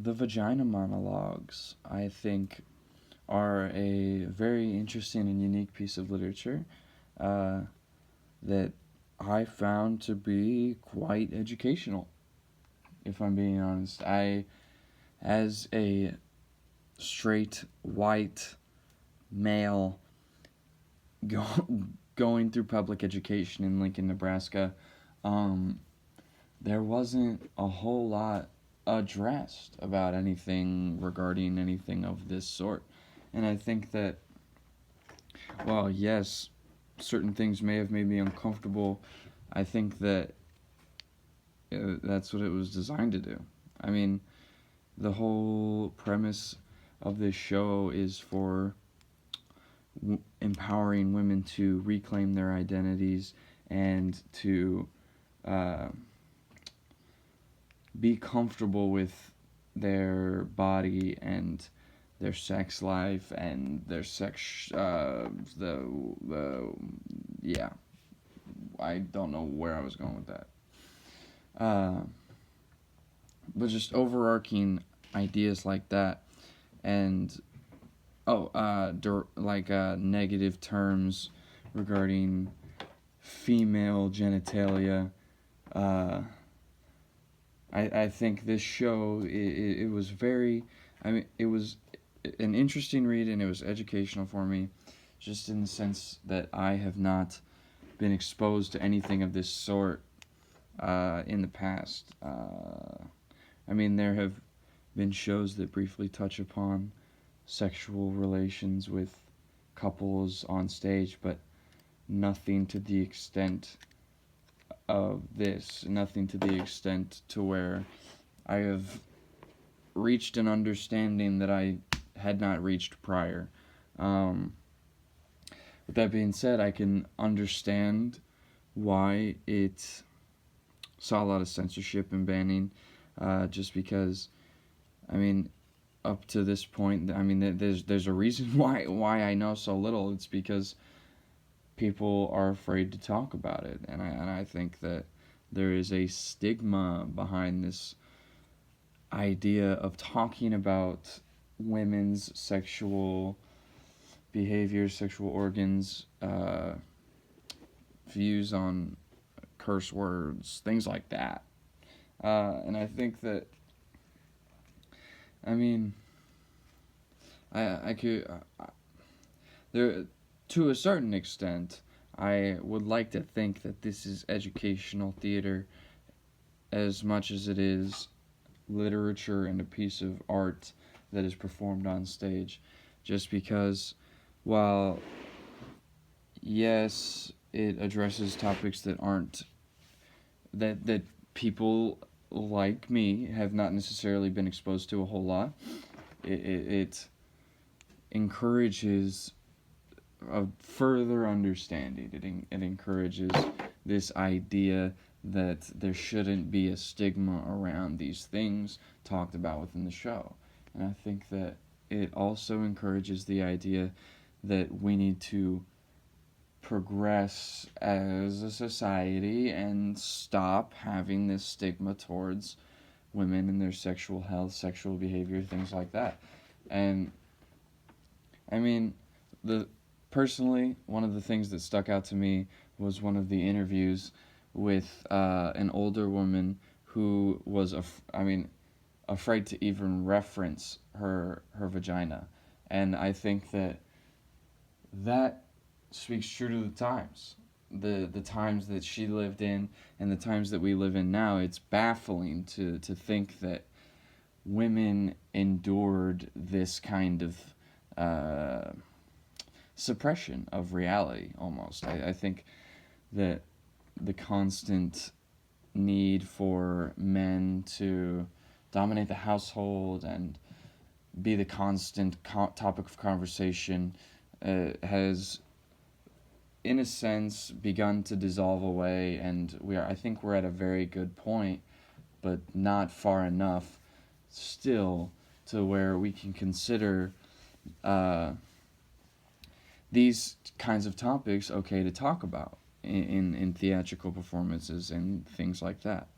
The Vagina Monologues, I think, are a very interesting and unique piece of literature uh, that I found to be quite educational, if I'm being honest. As a straight, white male go, going through public education in Lincoln, Nebraska, um, there wasn't a whole lot addressed about anything regarding anything of this sort. And I think that, well, yes, certain things may have made me uncomfortable. I think that that's what it was designed to do. I mean, the whole premise of this show is for empowering women to reclaim their identities and to uh, be comfortable with their body and their sex life and their sex the yeah, I don't know where I was going with that, uh, but just overarching ideas like that. And negative terms regarding female genitalia. uh, I think this show, it was very, I mean, it was an interesting read and it was educational for me, just in the sense that I have not been exposed to anything of this sort in the past. I mean, there have been shows that briefly touch upon sexual relations with couples on stage, but nothing to the extent of this, nothing to the extent to where I have reached an understanding that I had not reached prior. Um, with that being said, I can understand why it saw a lot of censorship and banning, just because, I mean, up to this point, I mean, there's a reason why I know so little. It's because people are afraid to talk about it, and I think that there is a stigma behind this idea of talking about women's sexual behavior, sexual organs, views on curse words, things like that. And I think that, I mean, I could, there, to a certain extent, I would like to think that this is educational theater as much as it is literature and a piece of art that is performed on stage. Just because, while yes, it addresses topics that aren't, that people like me have not necessarily been exposed to a whole lot, it encourages a further understanding. It encourages this idea that there shouldn't be a stigma around these things talked about within the show. And I think that it also encourages the idea that we need to progress as a society and stop having this stigma towards women and their sexual health, sexual behavior, things like that. And I mean, the personally, one of the things that stuck out to me was one of the interviews with an older woman who was afraid to even reference her vagina. And I think that speaks true to the times, the times that she lived in and the times that we live in now. It's baffling to think that women endured this kind of suppression of reality, almost. I think that the constant need for men to dominate the household and be the constant topic of conversation has, in a sense, begun to dissolve away, and I think we're at a very good point, but not far enough still to where we can consider these kinds of topics okay to talk about in theatrical performances and things like that.